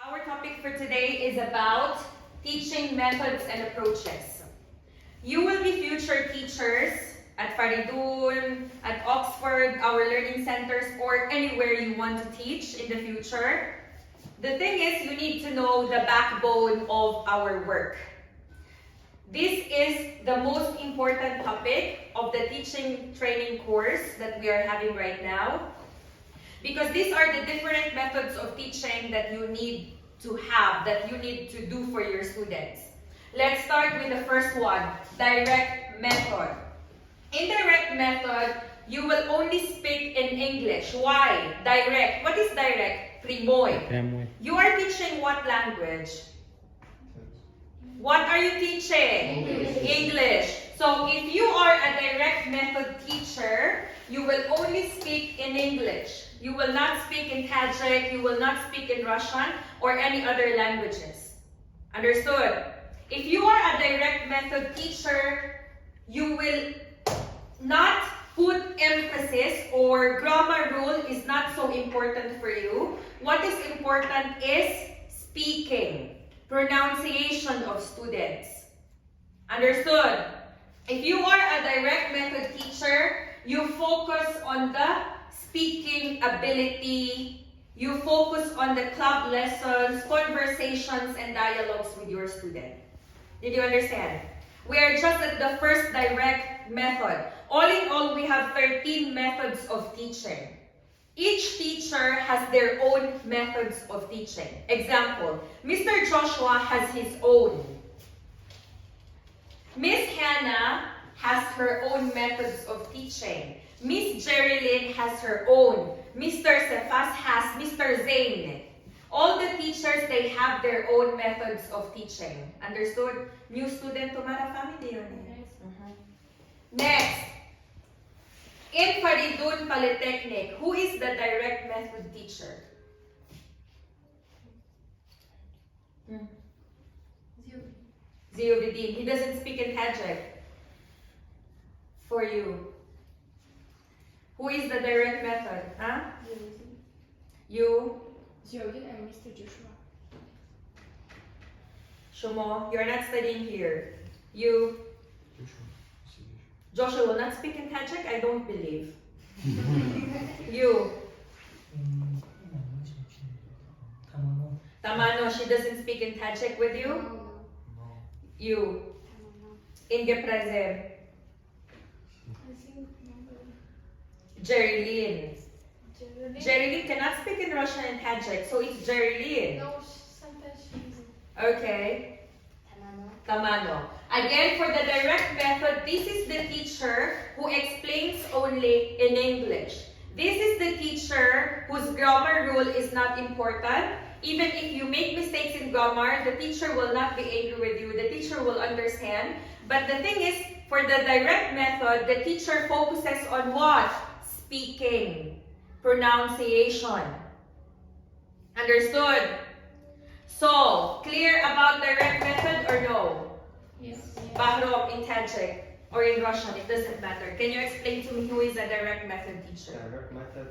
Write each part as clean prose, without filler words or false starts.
Our topic for today is about teaching methods and approaches. You will be future teachers at Faridun, at Oxford, our learning centers, or anywhere you want to teach in the future. The thing is, you need to know the backbone of our work. This is the most important topic of the teaching training course that we are having right now, because these are the different methods of teaching that you need to have, that you need to do for your students. Let's start with the first one, direct method. In direct method, you will only speak in English. Why? Direct. What is direct? Primoy. You are teaching what language? What are you teaching? English. So if you are a direct method teacher, you will only speak in English. You will not speak in Tajik, you will not speak in Russian or any other languages. Understood? If you are a direct method teacher, you will not put emphasis, or grammar rule is not so important for you. What is important is speaking, pronunciation of students. Understood? If you are a direct method teacher, you focus on the speaking ability, you focus on the club lessons, conversations, and dialogues with your student. Did you understand? We are just at the first direct method. All in all, we have 13 methods of teaching. Each teacher has their own methods of teaching. Example, Mr. Joshua has his own. Miss Hannah has her own methods of teaching. Miss Jerilyn has her own. Mr. Cephas has Mr. Zain. All the teachers, they have their own methods of teaching. Understood? New student tumara family yun eh. Next, in Faridun Polytechnic, who is the direct method teacher? Ziyuddin. He doesn't speak in Tajik. For you. Who is the direct method? Huh? You? Ziyuddin and Mr. Joshua. Shumo, you're not studying here. You? Joshua will not speak in Tajik? I don't believe. You? Tamano, she doesn't speak in Tajik with you? You? Ingeprazer. Jerilyn. Jerilyn cannot speak in Russian and Tajik, so it's Jerilyn. No, sometimes she's... Okay. Tamano. Again, for the direct method, this is the teacher who explains only in English. This is the teacher whose grammar rule is not important. Even if you make mistakes in grammar, the teacher will not be angry with you. The teacher will understand. But the thing is, for the direct method, the teacher focuses on what? Speaking, pronunciation. Understood? So, clear about direct method or no? Yes. Bahrom in Tajik or in Russian, it doesn't matter. Can you explain to me who is a direct method teacher? Direct method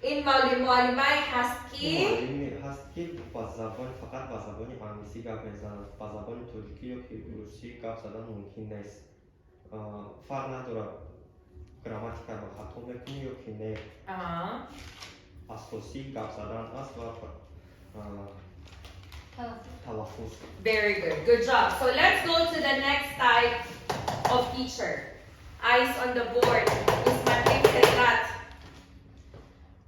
In Muallim muallimi hastki ba zabon faqat ba zaboni anglisi gap mezanad, ba zaboni turki yoki rusi gap zadan mumkin nest. Farq nadorad gramatika ba khato mekuni yoki ne. Aslosi gap zadan ast va talaffuz. Very good. Good job. So let's go to the next type of teacher. Eyes on the board. Miss Matim says that.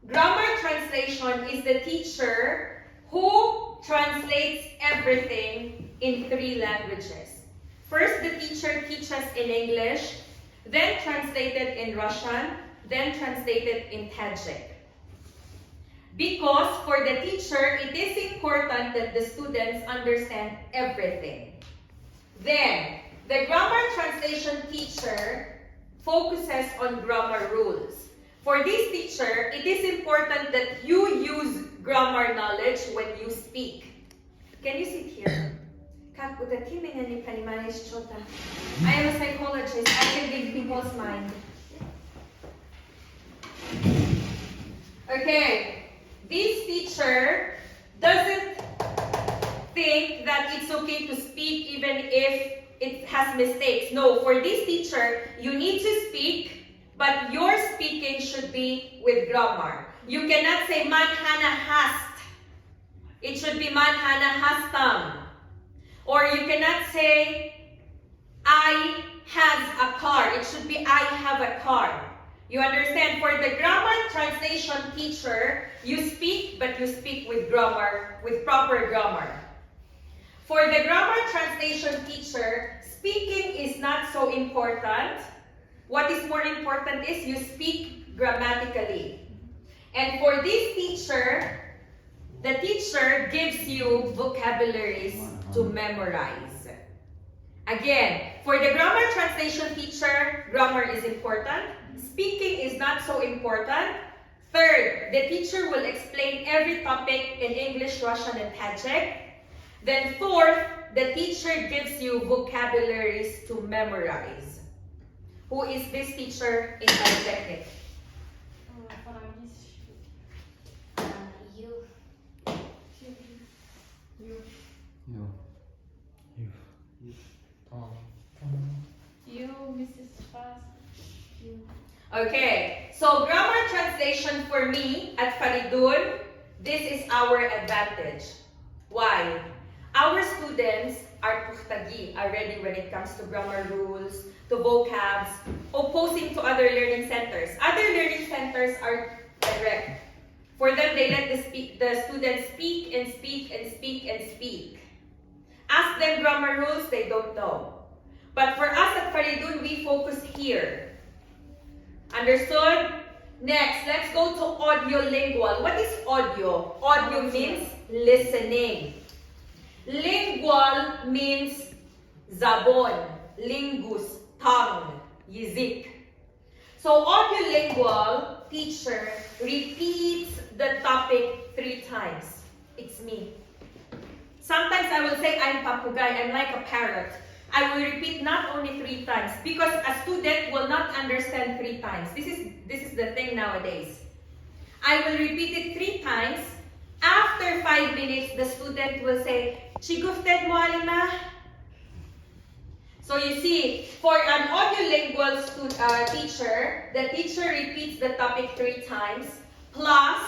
Grammar translation is the teacher who translates everything in 3 languages. First, the teacher teaches in English, then translated in Russian, then translated in Tajik. Because for the teacher, it is important that the students understand everything. Then, the grammar translation teacher focuses on grammar rules. For this teacher, it is important that you use grammar knowledge when you speak. Can you sit here? I am a psychologist. I can read people's mind. Okay. This teacher that it's okay to speak even if it has mistakes. No, for this teacher, you need to speak, but your speaking should be with grammar. You cannot say man hana hast. It should be man hana hastam. Or you cannot say I has a car. It should be I have a car. You understand? For the grammar translation teacher, you speak, but you speak with grammar, with proper grammar. For the grammar translation teacher, speaking is not so important. What is more important is you speak grammatically. And for this teacher, the teacher gives you vocabularies to memorize. Again, for the grammar translation teacher, grammar is important. Speaking is not so important. Third, the teacher will explain every topic in English, Russian, and Tajik. Then fourth, the teacher gives you vocabularies to memorize. Who is this teacher in Polytechnic? You. You, Mrs. Fast. You. Okay, so grammar translation for me at Faridun, this is our advantage. Why? Our students are puhtagi already when it comes to grammar rules, to vocabs, opposing to other learning centers. Other learning centers are direct. For them, they let the students speak and speak and speak and speak. Ask them grammar rules, they don't know. But for us at Faridun, we focus here. Understood? Next, let's go to audiolingual. What is audio? Audio means listening. Lingual means zabon, lingus, tongue, yizik. So audiolingual teacher repeats the topic 3 times. It's me. Sometimes I will say I'm papugay, I'm like a parrot. I will repeat not only 3 times because a student will not understand 3 times. This is the thing nowadays. I will repeat it 3 times. After 5 minutes, the student will say, "Chigufted mo alima." So you see, for an audiolingual teacher, the teacher repeats the topic 3 times, plus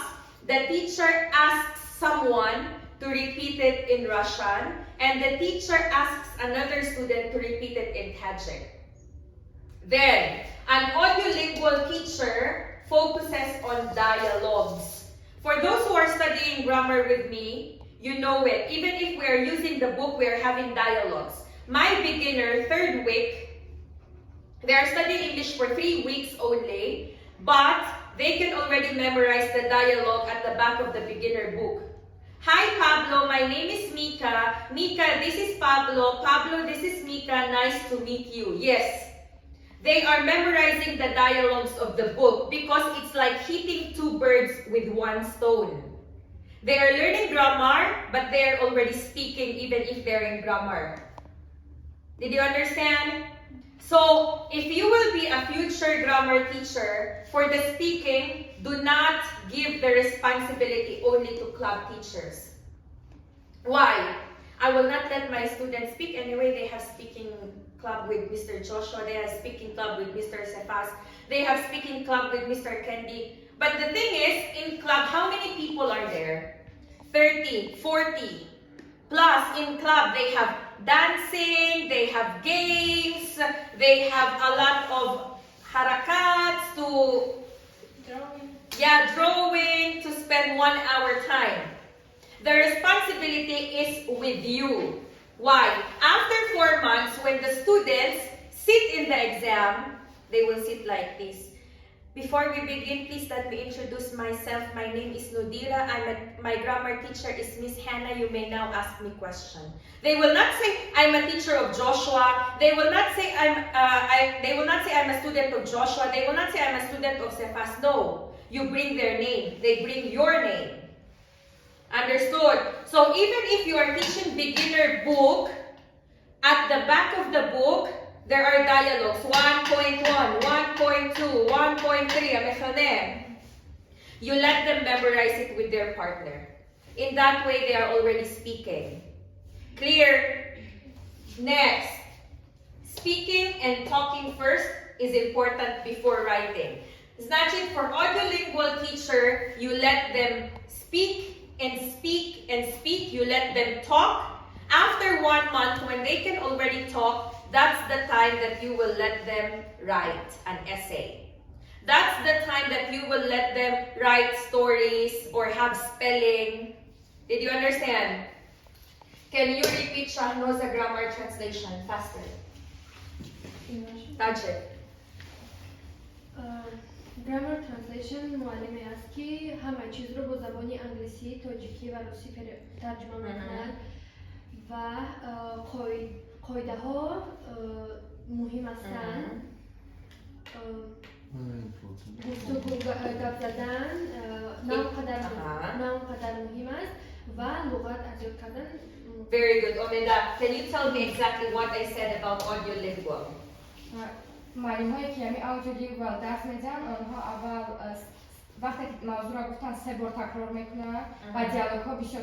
the teacher asks someone to repeat it in Russian, and the teacher asks another student to repeat it in Tajik. Then, an audiolingual teacher focuses on dialogues. For those who are studying grammar with me, you know it. Even if we are using the book, we are having dialogues. My beginner, 3rd week, they are studying English for 3 weeks only, but they can already memorize the dialogue at the back of the beginner book. Hi Pablo, my name is Mika. Mika, this is Pablo. Pablo, this is Mika. Nice to meet you. Yes. They are memorizing the dialogues of the book because it's like hitting 2 birds with 1 stone. They are learning grammar, but they are already speaking even if they're in grammar. Did you understand? So, if you will be a future grammar teacher, for the speaking, do not give the responsibility only to club teachers. Why? I will not let my students speak anyway. They have speaking club with Mr. Joshua. They have speaking club with Mr. Cephas. They have speaking club with Mr. Kendi. But the thing is, in club, how many people are there? 30, 40. Plus, in club, they have dancing, they have games, they have a lot of harakats to drawing to spend 1 hour time. The responsibility is with you. Why? After 4 months, when the students sit in the exam, they will sit like this. Before we begin, please let me introduce myself. My name is Nudira. My grammar teacher is Miss Hannah. You may now ask me question. They will not say I'm a teacher of Joshua. They will not say They will not say I'm a student of Joshua. They will not say I'm a student of Cephas. No, you bring their name. They bring your name. Understood? So even if you are teaching beginner book, at the back of the book, there are dialogues, 1.1, 1.2, 1.3, you let them memorize it with their partner. In that way, they are already speaking. Clear? Next. Speaking and talking first is important before writing. Значит, for audiolingual teacher, you let them speak and speak and speak. You let them talk. After 1 month, when they can already talk, that's the time that you will let them write an essay. That's the time that you will let them write stories or have spelling. Did you understand? Can you repeat Shahnoza grammar translation faster? Touch it. Grammar translation معلمه است که همه چیز رو با زبان انگلیسی، تاجیکی و روسی ترجمه میکنند و قاعده ها مهم هستند. گفتگو گپ زدن نه اونقدر مهم است و لغت ارزیابی کردن. Very good. Omeda, can you tell me exactly what I said about audiolingual? معلم هایی که یعنی audiolingual درس میدن آنها اول وقتی موضوع را گفتن 3 بار تکرار میکنن و دیالوگ ها بیشتر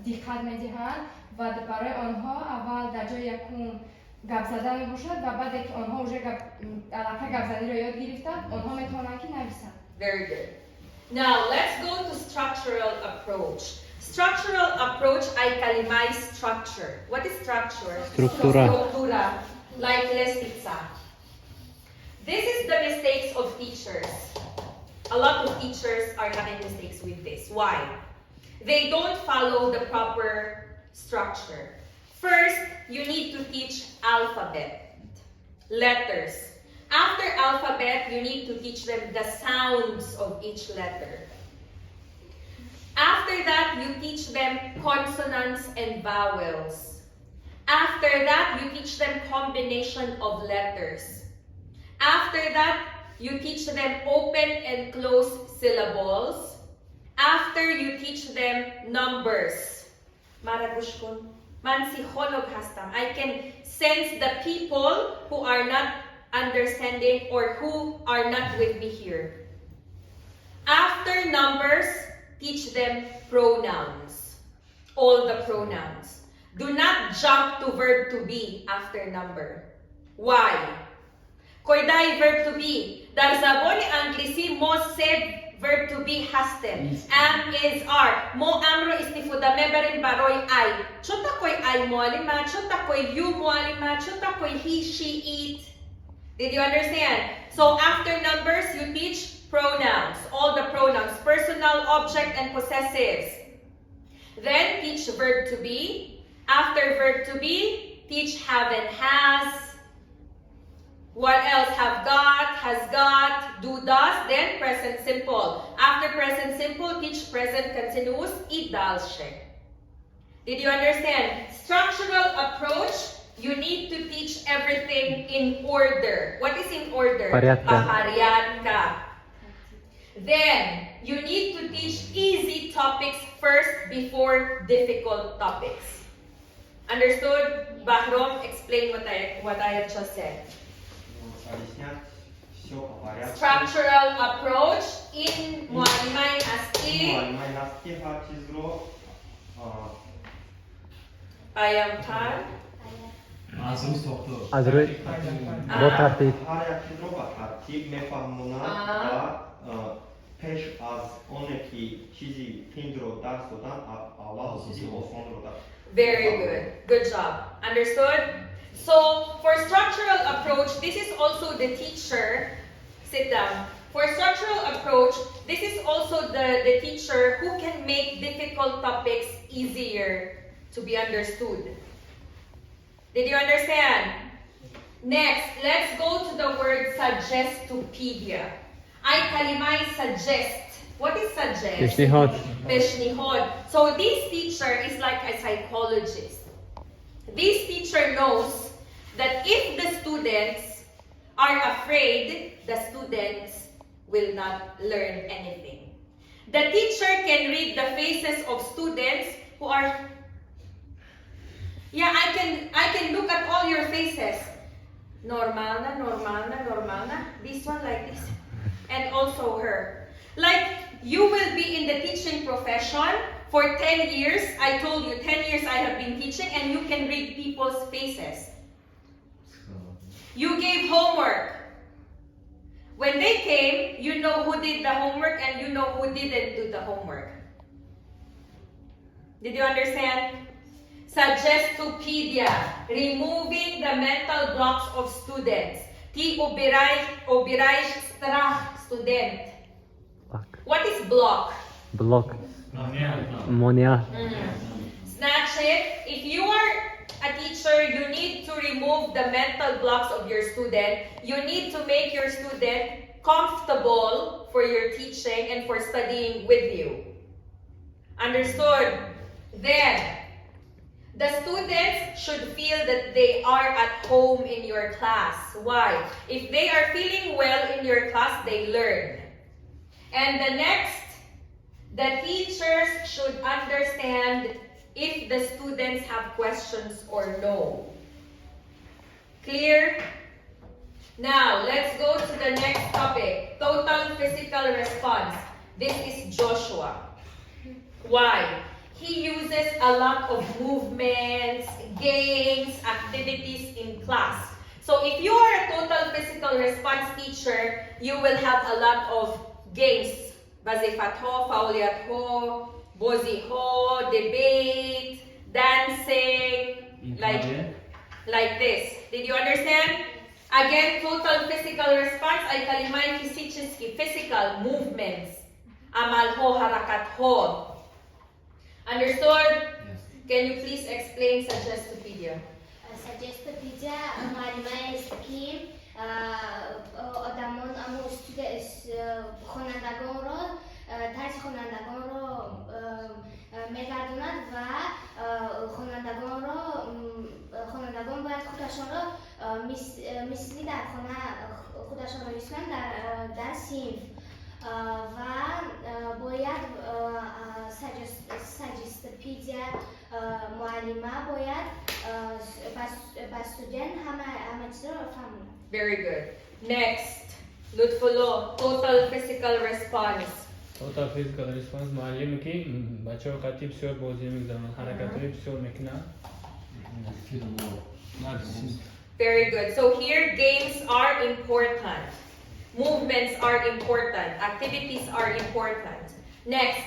دقت میدهند و برای آنها اول در جای یکم گپ زدن باشد و بعد که آنها уже علاقه گپ زدن را یاد گرفتند آنها میتوانند که نویسند. Very good. Now let's go to structural approach. Structural approach ay kalimay structure. What is structure? Struktura. Struktura. Like lestica. This is the mistakes of teachers. A lot of teachers are having mistakes with this. Why? They don't follow the proper structure. First, you need to teach alphabet, letters. After alphabet, you need to teach them the sounds of each letter. After that, you teach them consonants and vowels. After that, you teach them combination of letters. After that, you teach them open and closed syllables. After, you teach them numbers. Maragushkon. Mansiholog hastam. I can sense the people who are not understanding or who are not with me here. After numbers, teach them pronouns. All the pronouns. Do not jump to verb to be after number. Why? Koiday verb to be. Dar zaboni Anglisi mo said verb to be hastem. Am is are. Mo amro istifuda meberin baroy ay. Chota koy ay mualima, chota koy you mualima, chota koy he, she, it. Did you understand? So after numbers, you teach pronouns. All the pronouns. Personal, object, and possessives. Then teach verb to be. After verb to be, teach have and has. What else? Have got, has got, do, does, then present simple. After present simple, teach present continuous, id, dalshe. Did you understand? Structural approach, you need to teach everything in order. What is in order? Pahariatka. Then, you need to teach easy topics first before difficult topics. Understood? Bahrom, explain what I have just said. Объяснять все по порядку. Structural approach in Mualimay Asti. Mualimay Asti Hachizro. Ayamtar. Azri. Bo tartib. Har yakizro ba tartib mefahmuna va pesh az oneki chizi pindro dars dodan avval chizi oson ro dar. Very good. Good job. Understood? So, for structural approach, this is also the teacher. Sit down. For structural approach, this is also the teacher who can make difficult topics easier to be understood. Did you understand? Next, let's go to the word suggestopedia. I kalimay suggest. What is suggest? Peshnihod. Peshnihod. So this teacher is like a psychologist. This teacher knows that if the students are afraid, the students will not learn anything. The teacher can read the faces of students who are, yeah, I can look at all your faces. Normal na. This one like this. And also her. Like, you will be in the teaching profession For 10 years, I told you, 10 years I have been teaching, and you can read people's faces. You gave homework. When they came, you know who did the homework and you know who didn't do the homework. Did you understand? Suggestopedia, removing the mental blocks of students. Ti obirai strach student. What is block? Block. Monia. Snatch it. If you are a teacher, you need to remove the mental blocks of your student. You need to make your student comfortable for your teaching and for studying with you. Understood? Then, the students should feel that they are at home in your class. Why? If they are feeling well in your class, they learn. And the next, the teachers should understand if the students have questions or no. Clear? Now, let's go to the next topic. Total physical response. This is Joshua. Why? He uses a lot of movements, games, activities in class. So if you are a total physical response teacher, you will have a lot of games. Bazifat ho, Fauliat ho, Bozi ho, debate, dancing, like this. Did you understand? Again, total physical response ay kalimay fisichiski, physical movements. Amal ho, harakat ho. Understood? Yes. Can you please explain Suggestopedia? Suggestopedia معلومه است که آدمان اما خوانندگان را طرز خوانندگان را می‌گرداند و خوانندگان باید خودشان را مثلی در خانه خودشان را می‌کنند در صنف و باید سجستوپیدیا معلمه باید با استودنت همه چیز را فهمونه. Very good. Next, Lutfulo, total physical response. total physical response معلم की बच्चों का tip से और बोझे में जमा हरकत tip से और मिकना. Very good. So here, games are important. Movements are important. Activities are important. Next,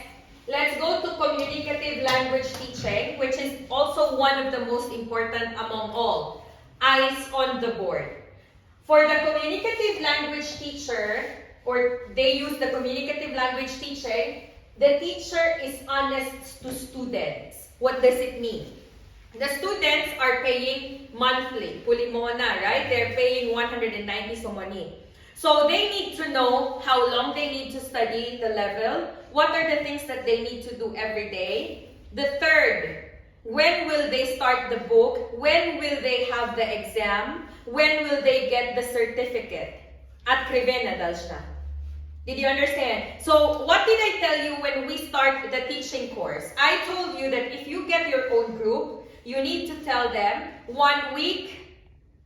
let's go to communicative language teaching, which is also one of the most important among all. Eyes on the board. For the communicative language teacher, or they use the communicative language teaching, the teacher is honest to students. What does it mean? The students are paying monthly, pulimona, right? They're paying 190 somoni. So they need to know how long they need to study the level, what are the things that they need to do every day. The third, when will they start the book? When will they have the exam? When will they get the certificate? At Krivena Dalshna. Did you understand? So what did I tell you when we start the teaching course? I told you that if you get your own group, you need to tell them 1 week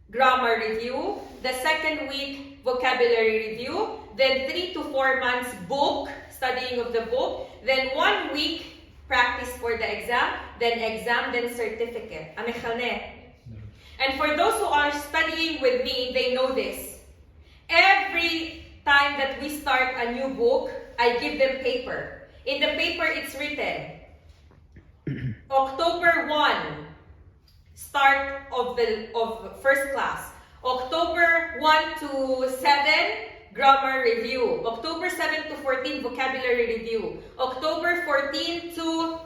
grammar review, the second week vocabulary review, then 3 to 4 months book, studying of the book, then 1 week practice for the exam, then certificate. And for those who are studying with me, they know this. Every time that we start a new book, I give them paper. In the paper, it's written, October 1, start of first class. October 1 to 7, grammar review. October 7 to 14, vocabulary review. October 14 to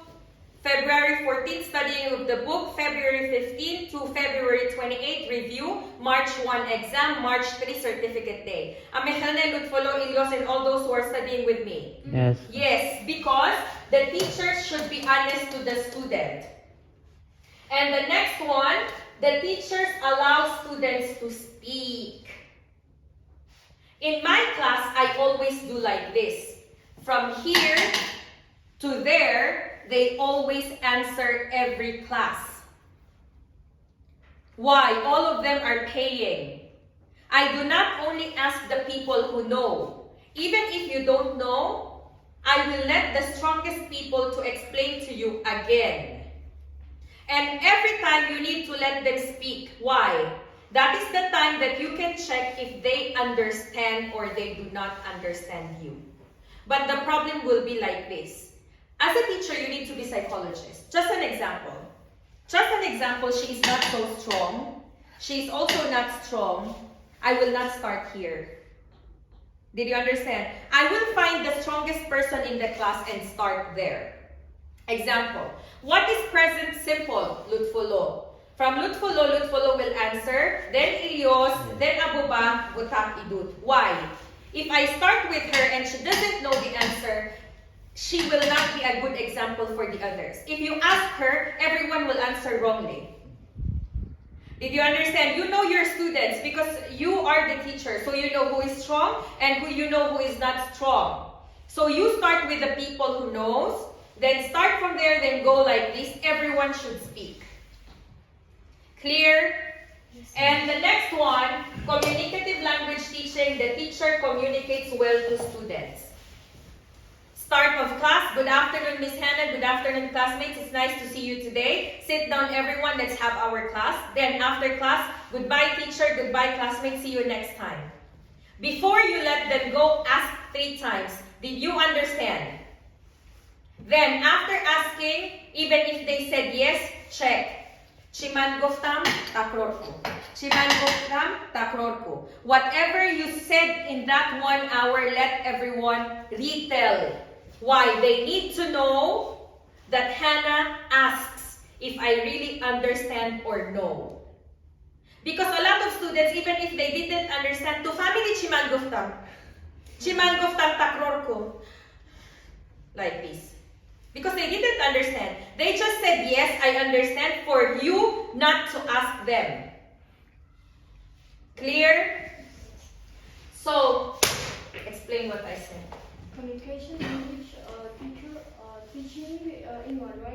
February 14, studying of the book. February 15 to February 28, review. March 1, exam. March 3, certificate day. Amehelne, Lutfolo, Ilyos, and all those who are studying with me. Yes. Yes, because the teachers should be honest to the student. And the next one, the teachers allow students to speak. In my class, I always do like this. From here to there, they always answer every class. Why? All of them are paying. I do not only ask the people who know. Even if you don't know, I will let the strongest people to explain to you again. And every time you need to let them speak. Why? That is the time that you can check if they understand or they do not understand you. But the problem will be like this. As a teacher, you need to be psychologist. Just an example. She is not so strong. She is also not strong. I will not start here. Did you understand? I will find the strongest person in the class and start there. Example. What is present simple? Lutfulo. From Lutfulo will answer. Then Ilyos. Then Abuba. Butak Idut. Why? If I start with her and she doesn't know the answer, she will not be a good example for the others. If you ask her, everyone will answer wrongly. Did you understand? You know your students because you are the teacher. So you know who is strong and who you know who is not strong. So you start with the people who knows. Then start from there, then go like this. Everyone should speak. Clear? And the next one, communicative language teaching. The teacher communicates well to students. Start of class. Good afternoon, Miss Hannah. Good afternoon, classmates. It's nice to see you today. Sit down, everyone. Let's have our class. Then after class, goodbye, teacher. Goodbye, classmates. See you next time. Before you let them go, ask 3 times. Did you understand? Then after asking, even if they said yes, check. Chimangoftam, takrorko. Chimangoftam, takrorko. Whatever you said in that 1 hour, let everyone retell. Why? They need to know that Hannah asks if I really understand or no. Because a lot of students, even if they didn't understand, to family chimangoftam. Chimangoftam takrorko. Like this. Because they didn't understand. They just said, yes, I understand, for you not to ask them. Clear? So, explain what I said. Communication English teaching in one word.